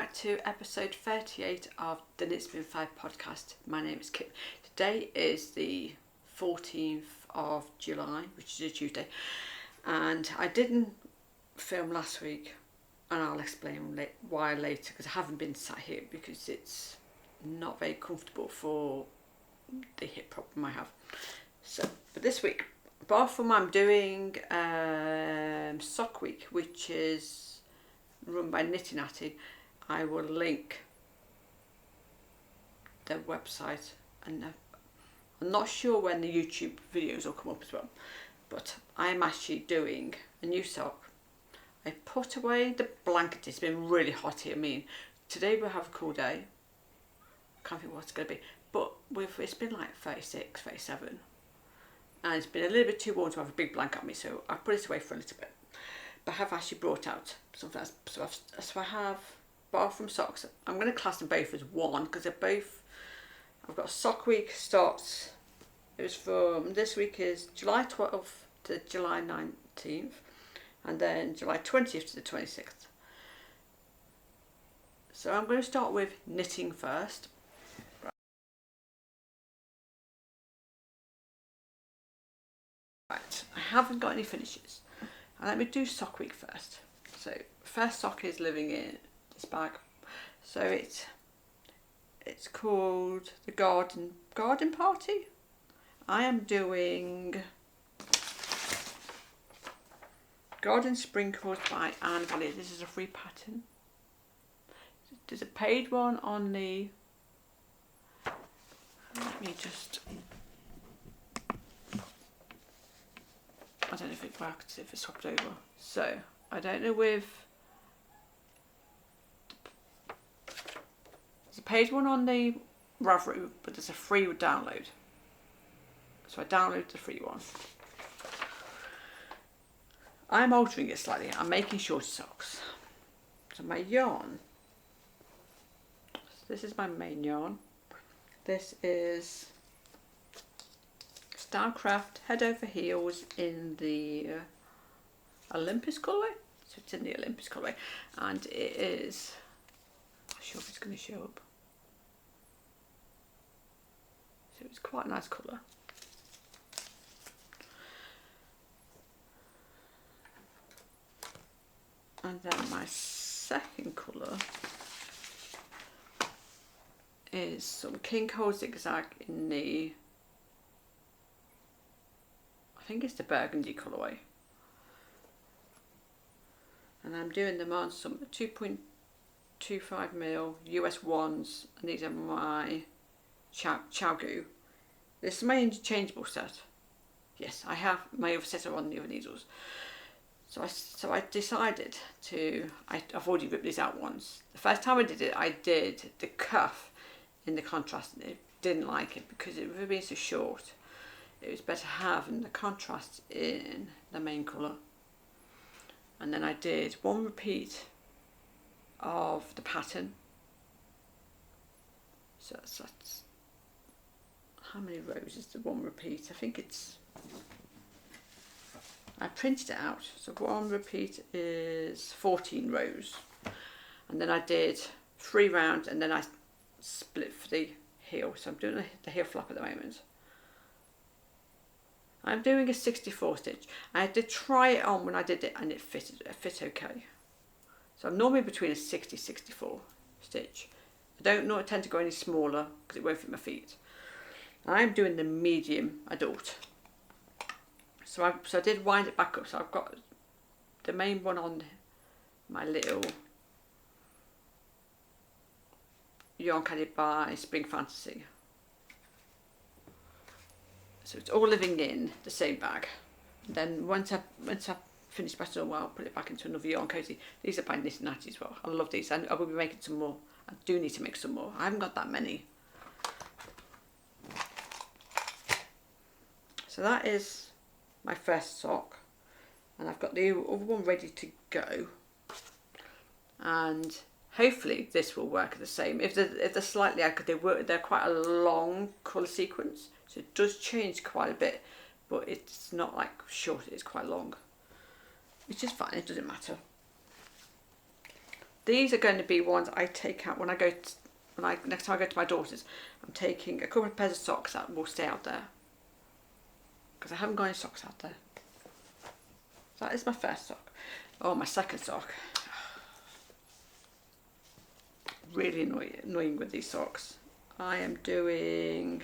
back to episode 38 of the Knitspinfibre podcast. My name is Kip. Today is the 14th of July, which is a Tuesday, and I didn't film last week, and I'll explain why later, because I haven't been sat here because it's not very comfortable for the hip problem I have. So, but this week, apart from I'm doing Sock Week, which is run by Knitting Natty, I will link their website, and I'm not sure when the YouTube videos will come up as well, but I am actually doing a new sock. I put away the blanket. It's been really hot here. I mean, today we'll have a cool day. I can't think what it's going to be, but it's been like 36, 37, and it's been a little bit too warm to have a big blanket on me, so I put it away for a little bit. But I have actually brought out something else. So I have bathroom socks. I'm going to class them both as one because they're both. I've got a Sock Week starts. It was from this week is July 12th to July 19th, and then July 20th to the 26th. So I'm going to start with knitting first. Right, I haven't got any finishes. And let me do Sock Week first. So first sock is living in this bag. So it's called the Garden Party. I am doing Garden Sprinkles by Vally. This is a free pattern. There's a paid one on the. Let me just. I don't know if it works, if it's swapped over. So, I don't know with... There's a paid one on the Ravelry, but there's a free download. So I downloaded the free one. I'm altering it slightly. I'm making shorter socks. So my yarn. This is my main yarn. This is Starcraft Head Over Heels in the Olympus colourway. So it's in the Olympus colourway, and it is. I'm not sure if it's going to show up. So it's quite a nice colour. And then my second colour is some King Cole Zigzag in the. I think it's the burgundy colourway, and I'm doing them on some 2.25mm US ones, and these are my Chowgu. This is my interchangeable set. Yes, I have my other set on the other needles. So I decided to. I've already ripped these out once. The first time I did the cuff in the contrast, and I didn't like it because it would be so short. It was better having the contrast in the main colour. And then I did one repeat of the pattern. So that's how many rows is the one repeat? I think it's. I printed it out. So one repeat is 14 rows. And then I did 3 rounds, and then I split for the heel. So I'm doing the heel flap at the moment. I'm doing a 64 stitch. I did try it on when I did it, and it fit okay. So I'm normally between a 60-64 stitch. I don't tend to go any smaller because it won't fit my feet. I'm doing the medium adult. So I did wind it back up. So I've got the main one on my little yarn candy by Spring Fantasy. So it's all living in the same bag. And then once I finish batting all, I'll put it back into another yarn cozy. These are by Knitting Natty as well. I love these. I will be making some more. I do need to make some more. I haven't got that many. So that is my first sock, and I've got the other one ready to go. And hopefully this will work the same. If they're slightly out, because they're quite a long colour sequence. So it does change quite a bit, but it's not like short, it's quite long. Which is fine, it doesn't matter. these are going to be ones I take out when I go to, next time I go to my daughter's. I'm taking a couple of pairs of socks that will stay out there because I haven't got any socks out there. So that is my first sock. Oh, my second sock. Really annoying with these socks. I am doing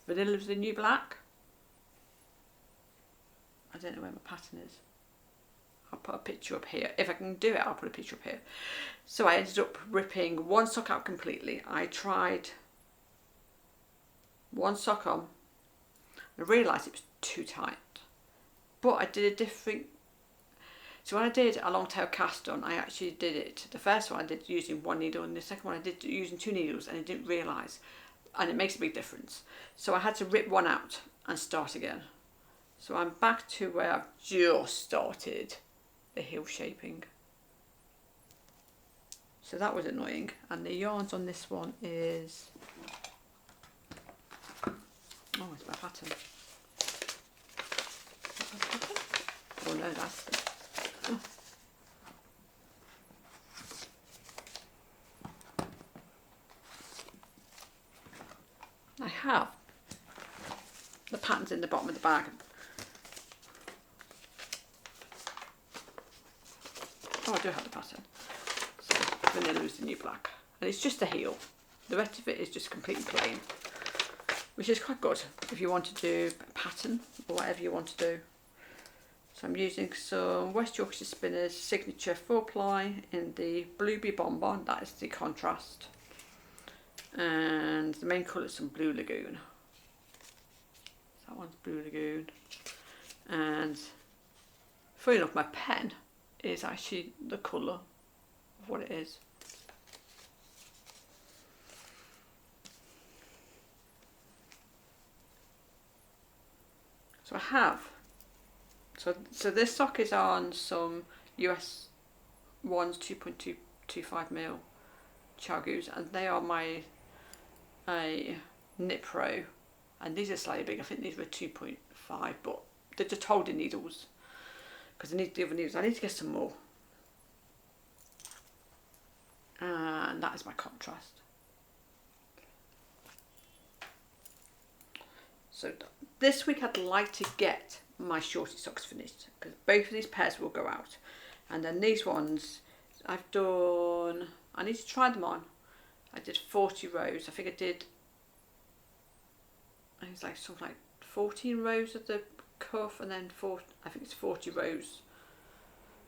Vanilla is the New Black. I don't know where my pattern is. I'll put a picture up here. If I can do it, I'll put a picture up here. So I ended up ripping one sock out completely. I tried one sock on. I realised it was too tight. But I did a different... So when I did a long tail cast on, I actually did it. The first one I did using one needle, and the second one I did using 2 needles, and I didn't realise. And it makes a big difference. So I had to rip one out and start again. So I'm back to where I've just started the heel shaping. So that was annoying. And the yarns on this one is... Oh, it's my pattern. Oh no, that's the... Oh. I have the patterns in the bottom of the bag. Oh, I do have the pattern. So, Vanilla is the New Black. And it's just a heel. The rest of it is just completely plain. Which is quite good if you want to do a pattern or whatever you want to do. So I'm using some West Yorkshire Spinners Signature 4-ply in the Blueberry Bonbon. That is the contrast. And the main colour is some Blue Lagoon. That one's Blue Lagoon. And funny enough, my pen is actually the colour of what it is. So I have, so this sock is on some US ones 2.225mm Chagus, and they are my Knit Pro, and these are slightly big. I think these were 2.5, but they're just holding needles because I need the other needles. I need to get some more, and that is my contrast. So this week I'd like to get my shorty socks finished because both of these pairs will go out, and then these ones I've done, I need to try them on. I did 40 rows. I think I did, I think it's like something like 14 rows of the cuff, and then I think it's 40 rows.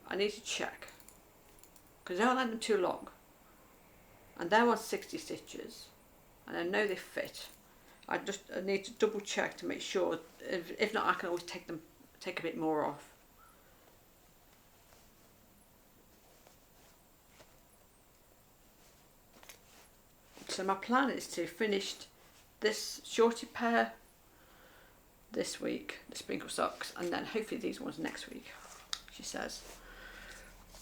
I need to check because I don't like them too long, and they're on 60 stitches, and I know they fit. I need to double check to make sure. If not, I can always take a bit more off. So my plan is to finish this shorty pair this week, the sprinkle socks, and then hopefully these ones next week, she says.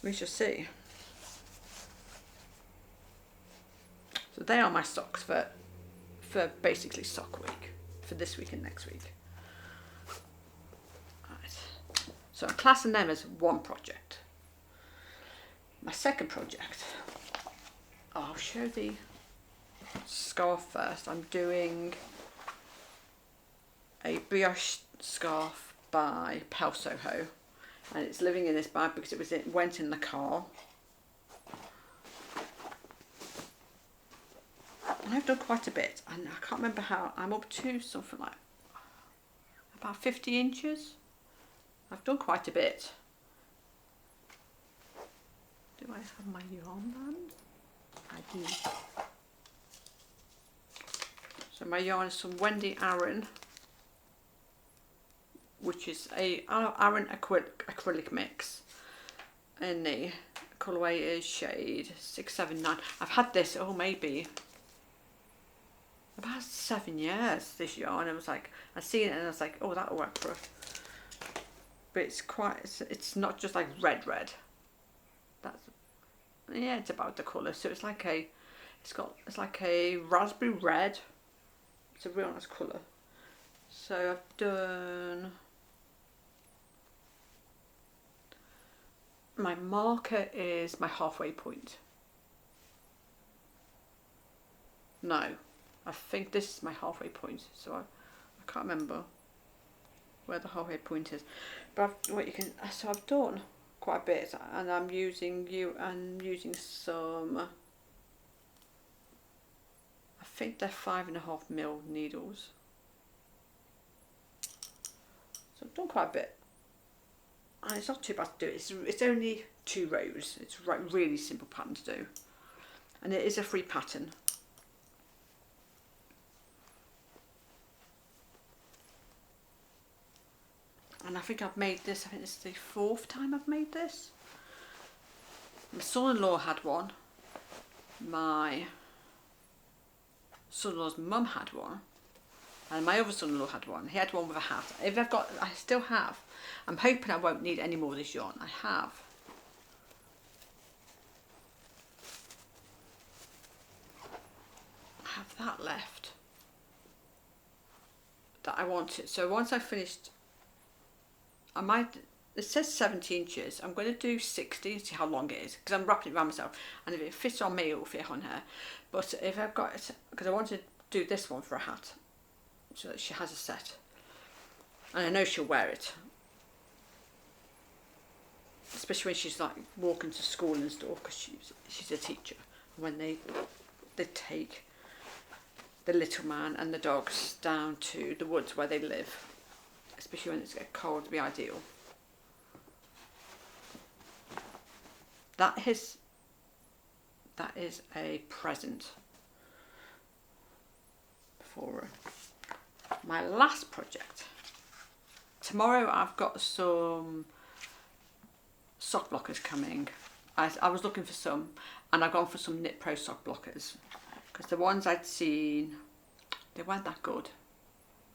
We shall see. So they are my socks for basically sock week, for this week and next week. Right. So I'm classing them as one project. My second project, I'll show the scarf first. I'm doing a brioche scarf by Pel Soho, and it's living in this bag because it went in the car. And I've done quite a bit, and I can't remember how. I'm up to something like about 50 inches. I've done quite a bit. Do I have my yarn band? I do. So my yarn is some Wendy Aaron, which is a Aaron acrylic mix, and the colourway is shade 679. I've had this, maybe about 7 years, this yarn. I was like, I seen it and I was like, oh, that'll work for us. But it's not just like red. Yeah, it's about the colour. So it's like it's like a raspberry red. It's a real nice colour. So I've done My marker is my halfway point. No, I think this is my halfway point, so I can't remember where the halfway point is. But so I've done quite a bit, and I'm using some, I think they're 5.5mm needles. So I've done quite a bit. And it's not too bad to do. It's only 2 rows. It's a really simple pattern to do. And it is a free pattern. And I think I've made this, I think this is the 4th time I've made this. My son-in-law had one. My son-in-law's mum had one. And my other son-in-law had one. He had one with a hat. I still have. I'm hoping I won't need any more of this yarn. I have that left that I wanted. So once I finished, it says 70 inches. I'm going to do 60 and see how long it is, because I'm wrapping it around myself. And if it fits on me, it will fit on her. But if I've got it, because I want to do this one for a hat, so that she has a set. And I know she'll wear it. Especially when she's like walking to school and stuff, because she's a teacher. When they take the little man and the dogs down to the woods where they live, especially when it's cold, it'd be ideal. That is a present for her. My last project. Tomorrow I've got some sock blockers coming. I was looking for some, and I've gone for some Knit Pro sock blockers, because the ones I'd seen, they weren't that good,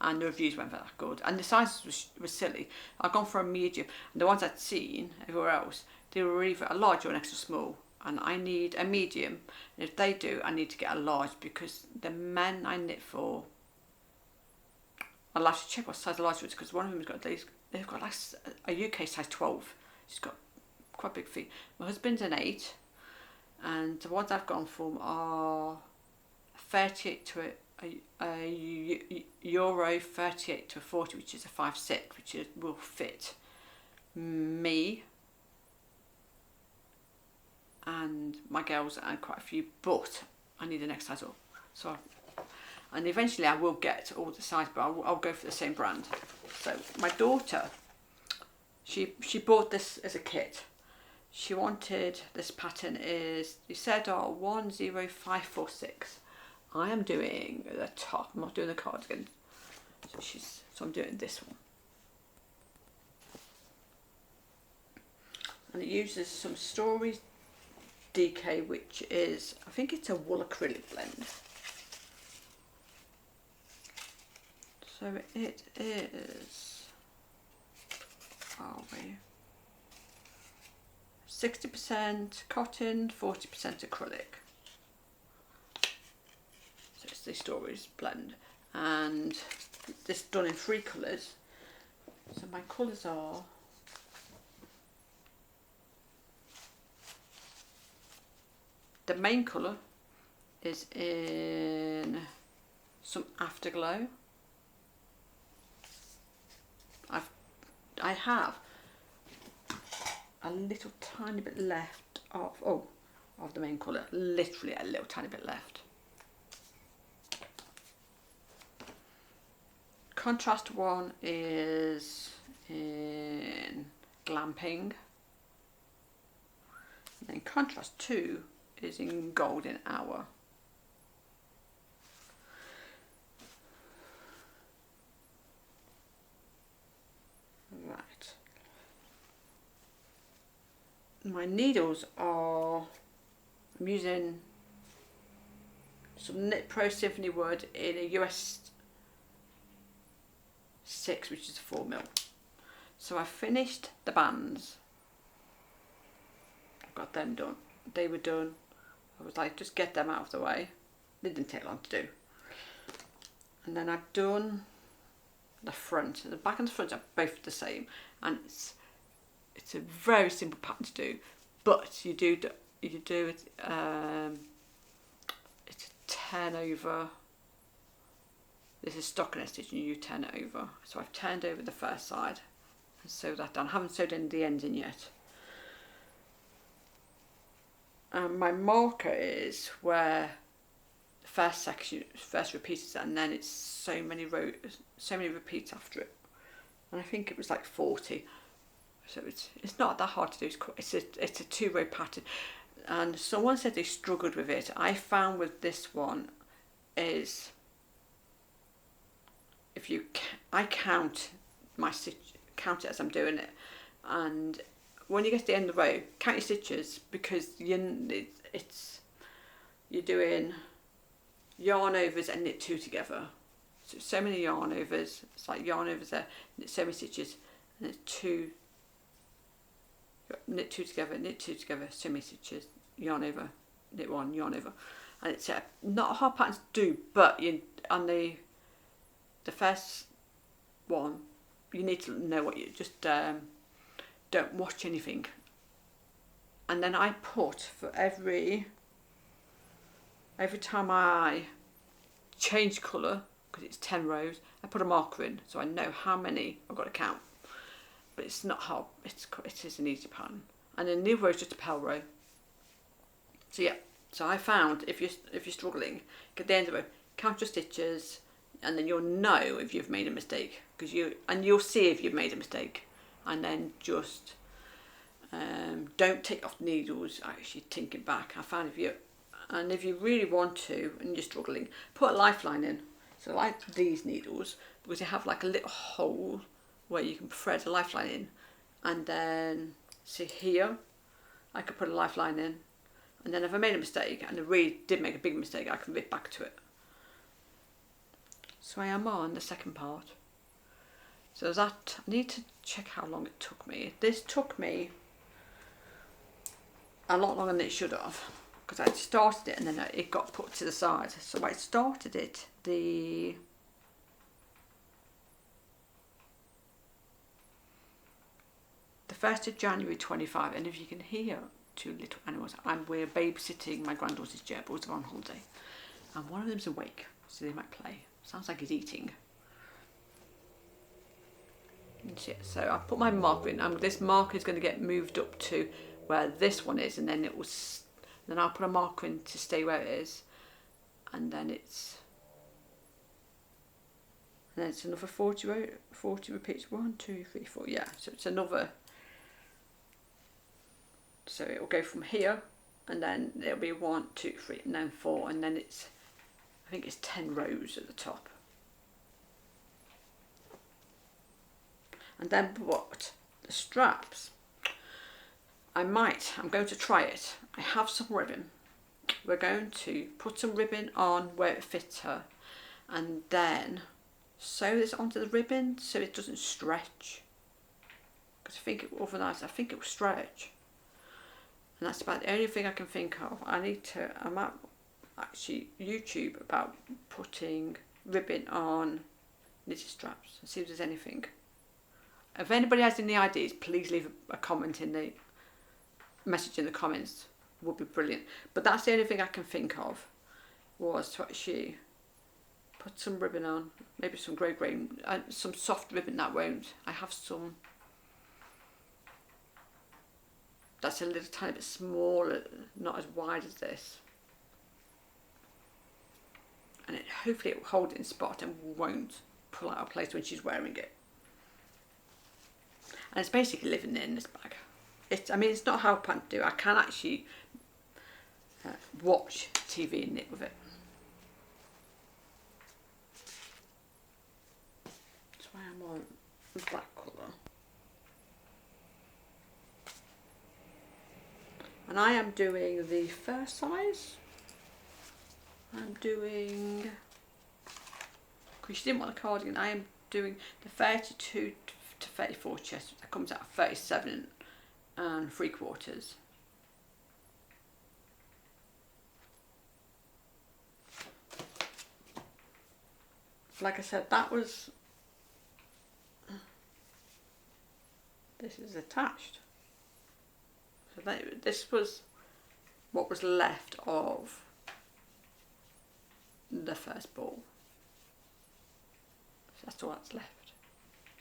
and the reviews weren't that good, and the sizes were silly. I've gone for a medium, and the ones I'd seen everywhere else, they were either a large or an extra small, and I need a medium, and if they do, I need to get a large, because the men I knit for, I'll have to check what size the large is, because one of them they've got like a UK size 12. She's got quite big feet. My husband's an 8, and the ones I've gone for are 38 to a euro, 38 to a 40, which is a 5/6, which will fit me and my girls and quite a few, but I need the next size up. And eventually I will get all the size, but I'll go for the same brand. So my daughter, she bought this as a kit. She wanted, this pattern is, you said, 10546. I am doing the top, I'm not doing the cardigan. So I'm doing this one. And it uses some Stories DK, which is, I think it's a wool acrylic blend. So it is, 60% cotton, 40% acrylic. So it's the Stories blend, and this is done in 3 colours. So my colours are the main colour is in some Afterglow. I have a little tiny bit left of the main colour, literally a little tiny bit left. Contrast one is in Glamping, and then contrast 2 is in Golden Hour. Right. My needles are, I'm using some Knit Pro Symphony Wood in a US 6, which is 4mm. So I finished the bands. I got them done. They were done. I was like, just get them out of the way. They didn't take long to do. And then I've done the front. The back and the front are both the same, and it's a very simple pattern to do, but you do it, it's a 10 over, this is stockinette stitch and you turn it over. So I've turned over the first side and sewed that down. I haven't sewed any of the ends in yet. And my marker is where the first section, first repeats, and then it's so many rows, so many repeats after it. And I think it was like 40. So it's not that hard to do. It's a 2-row pattern. And someone said they struggled with it. I found with this one is, if you, I count my stitch, count it as I'm doing it, and when you get to the end of the row, count your stitches, because you're doing yarn overs and knit 2 together. So many yarn overs. It's like yarn overs there, knit so many stitches, and it's 2. Knit 2 together, knit 2 together, so many stitches, yarn over, knit 1, yarn over, and it's not a hard pattern to do, but you on the first one you need to know what you just don't watch anything. And then I put, for every time I change colour, because it's 10 rows, I put a marker in so I know how many I've got to count. But it's not hard, it is an easy pattern. And then the new row is just a pell row. So yeah, so I found if you're struggling, get the end of the row, count your stitches, and then you'll know if you've made a mistake, because you'll see if you've made a mistake, and then just don't take off the needles. Actually, think it back. I found if you really want to and you're struggling, put a lifeline in. So like these needles, because they have like a little hole where you can thread a lifeline in, and then see here, I could put a lifeline in, and then if I made a mistake and I really did make a big mistake, I can rip back to it. So I am on the second part. So that, I need to check how long it took me. This took me a lot longer than it should have, because I started it and then it got put to the side. So I started it the 1st of January 25, and if you can hear 2 little animals, we're babysitting my granddaughter's gerbils. Are on holiday, and one of them's awake, so they might play. Sounds like he's eating. So I put my marker in, and this marker is going to get moved up to where this one is, and then then I'll put a marker in to stay where it is, and then it's another 40 repeats. 1, 2, 3, 4. Yeah, so it's another. So it will go from here, and then it'll be 1, 2, 3, and then 4, and then I think it's 10 rows at the top. And then what? The straps. I'm going to try it. I have some ribbon. We're going to put some ribbon on where it fits her, and then sew this onto the ribbon so it doesn't stretch. Because I think otherwise I think it will stretch. And that's about the only thing I can think of. I might actually YouTube about putting ribbon on knitted straps and see if there's anything. If anybody has any ideas, please leave a comment in the message in the comments. Would be brilliant. But that's the only thing I can think of, was to actually put some ribbon on, maybe some grey grain, some soft ribbon that won't. I have some that's a little tiny bit smaller, not as wide as this, and hopefully it will hold it in spot and won't pull out of place when she's wearing it. And it's basically living in this bag. It's not how I plan to do. I can actually watch TV and knit with it. That's why I'm on black colour. And I am doing the first size. I'm doing, because she didn't want a cardigan, I am doing the 32 to 34 chest. That comes out at 37 and 3/4. Like I said, that was, this is attached. This was what was left of the first ball. So that's all that's left.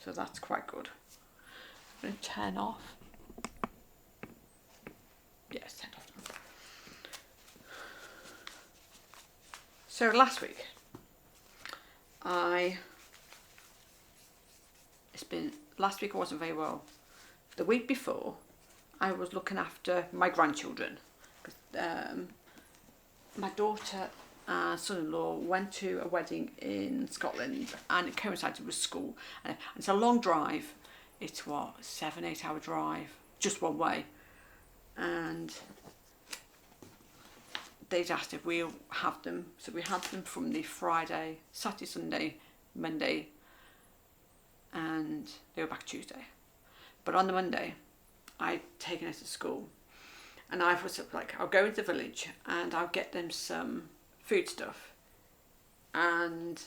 So that's quite good. I'm going to turn off. Yes, turned off now. So last week, last week I wasn't very well. The week before, I was looking after my grandchildren. My daughter and son-in-law went to a wedding in Scotland, and it coincided with school. And it's a long drive. It's what, 7-8 hour drive, just one way. And they'd asked if we'll have them. So we had them from the Friday, Saturday, Sunday, Monday, and they were back Tuesday. But on the Monday, I'd taken her to school, and I was like, I'll go into the village and I'll get them some food stuff. And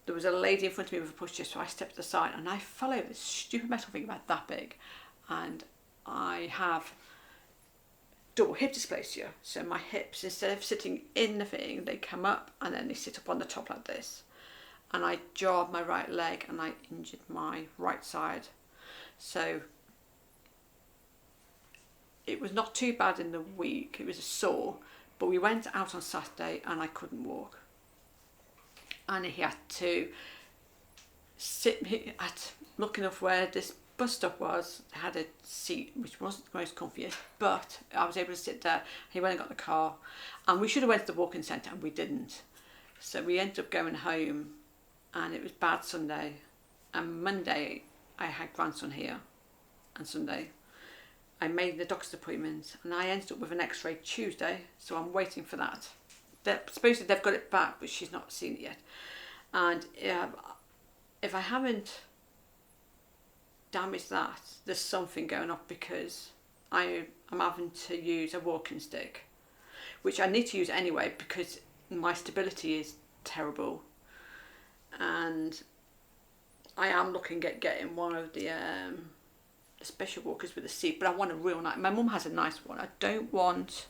there was a lady in front of me with a pushchair, so I stepped aside and I fell over this stupid metal thing about that big, and I have double hip dysplasia. So my hips, instead of sitting in the thing, they come up and then they sit up on the top like this. And I jarred my right leg and I injured my right side. So it was not too bad in the week. It was a sore, but we went out on Saturday and I couldn't walk. And he had to sit at looking up where this bus stop was. It had a seat which wasn't the most comfiest, but I was able to sit there. He went and got the car, and we should have went to the walking centre and we didn't. So we ended up going home, and it was bad Sunday. And Monday I had grandson here, and Sunday I made the doctor's appointment, and I ended up with an x-ray Tuesday, so I'm waiting for that. Supposedly they've got it back, but she's not seen it yet. And if I haven't damaged that, there's something going on, because I'm having to use a walking stick, which I need to use anyway because my stability is terrible. And I am looking at getting one of the special walkers with a seat, but I want a real nice. My mum has a nice one. I don't want.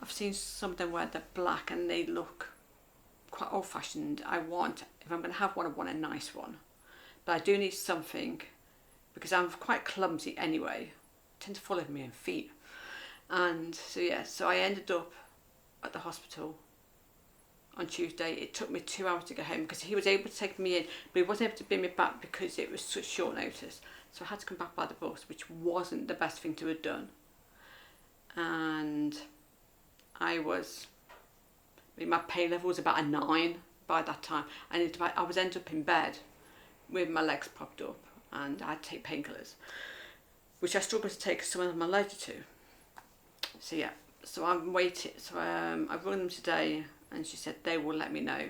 I've seen some of them where they're black and they look quite old-fashioned. If I'm going to have one, I want a nice one. But I do need something, because I'm quite clumsy anyway. I tend to fall over my own feet. And so yeah, so I ended up at the hospital on Tuesday. It took me 2 hours to get home because he was able to take me in, but he wasn't able to bring me back because it was such short notice. So I had to come back by the bus, which wasn't the best thing to have done. And my pain level was about a 9 by that time. And I was ended up in bed with my legs propped up, and I had to take painkillers, which I struggle to take because some of them I'm allergic to. So yeah, so I'm waiting. So I've rung them today, and she said they will let me know.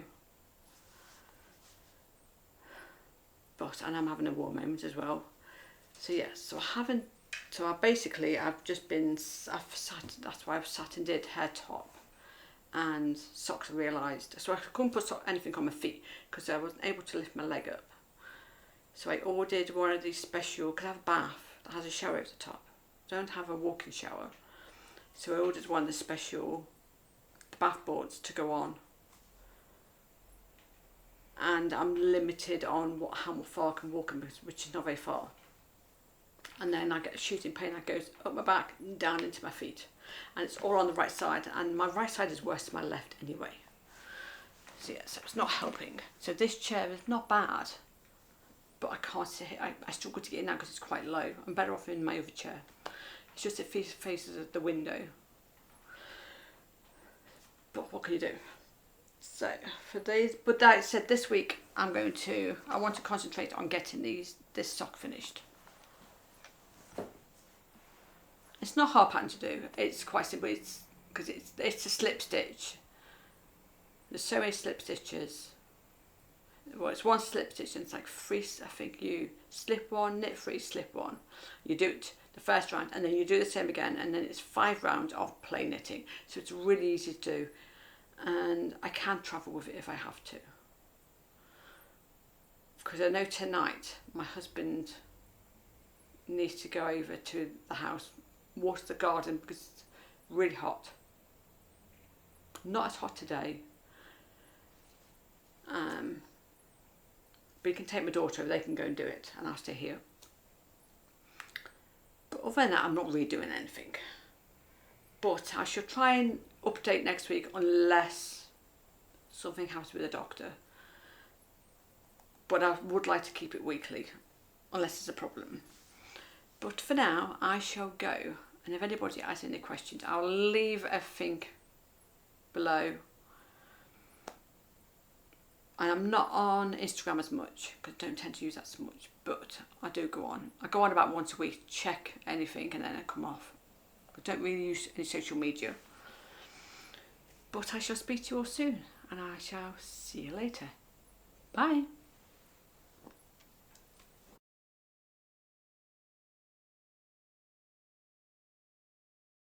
And I'm having a war moment as well. So yeah, that's why I've sat and did hair top and socks. I realised, so I couldn't put anything on my feet because I wasn't able to lift my leg up. So I ordered one of these special, because I have a bath that has a shower at the top. I don't have a walk-in shower. So I ordered one of the special bath boards to go on. And I'm limited on how far I can walk, which is not very far. And then I get a shooting pain that goes up my back, down into my feet. And it's all on the right side, and my right side is worse than my left anyway. So yeah, so it's not helping. So this chair is not bad, but I can't sit here. I struggle to get in now because it's quite low. I'm better off in my other chair. It's just it faces the window. But what can you do? So for these, but that said, this week I want to concentrate on getting this sock finished. It's not hard pattern to do. It's quite simple. It's because it's a slip stitch. There's so many slip stitches. Well, it's one slip stitch and it's like 3. I think you slip one, knit 3, slip 1. You do it the first round, and then you do the same again, and then it's 5 rounds of plain knitting. So it's really easy to do, and I can travel with it if I have to. Because I know tonight my husband needs to go over to the house water the garden because it's really hot. Not as hot today. But you can take my daughter over, they can go and do it, and I'll stay here. But other than that, I'm not really doing anything. But I shall try and update next week unless something happens with the doctor. But I would like to keep it weekly, unless there's a problem. But for now, I shall go. And if anybody has any questions, I'll leave everything below. And I'm not on Instagram as much because I don't tend to use that so much, but I do go on. I go on about once a week, check anything, and then I come off. I don't really use any social media. But I shall speak to you all soon, and I shall see you later. Bye.